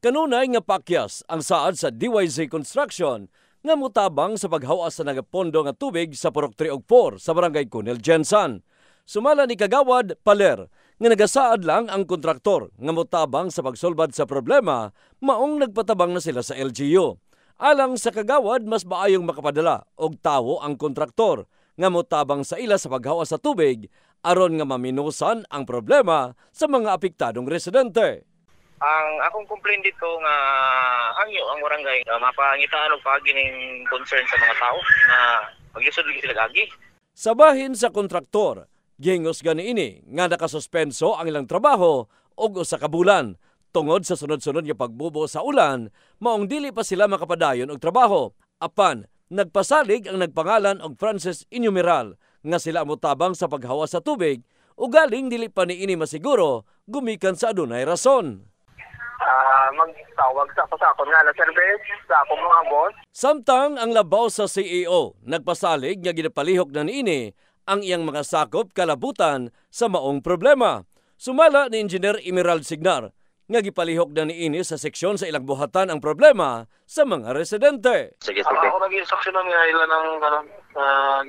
Kanunay nga pakyas ang saad sa DYZ Construction nga mutabang sa paghawas sa nagapondo nga tubig sa Purok 3 ug 4 sa Barangay Cunel Jensan. Sumala ni Kagawad Paler nga nagasaad lang ang kontraktor nga mutabang sa pagsulbad sa problema maong nagpatabang na sila sa LGU. Alang sa Kagawad, mas maayong makapadala og tawo ang kontraktor nga mutabang sa ila sa paghawas sa tubig aron nga maminusan ang problema sa mga apektadong residente. Ang akong complaint dito nga hangyo ang barangay mapangitaan og pagining concern sa mga tao na maglisod sila gagi. Sa bahin sa kontraktor, gingos ganiini nga nakasuspenso ang ilang trabaho og usa ka bulan tungod sa sunod-sunod nga pagbubo sa ulan, maong dili pa sila makapadayon og trabaho. Apan nagpasalig ang nagpangalan og Francis Inumeral nga sila motabang sa paghawas sa tubig ug galing dili pa niini masiguro gumikan sa adunay rason. Magtawag sa ako nga na service sa akong mga boss. Samtang ang labaw sa CEO nagpasalig nga ginapalihok na niini ang iyang mga sakop kalabutan sa maong problema. Sumala ni Engineer Emerald Signar nga gipalihok na niini sa seksyon sa ilang buhatan ang problema sa mga residente. Sige. Ako nag-instruction nga ilan ng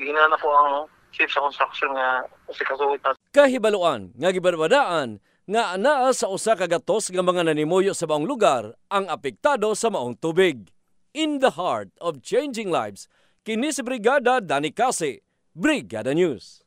gina na po ang chief sa construction nga si kasuwitan. Kahibaluan nga gibarbadaan nga anaa sa usa ka gatos nga mga nanimuyo sa maong lugar ang apektado sa maong tubig. In the heart of changing lives, kini si Brigada Danny Casi, Brigada News.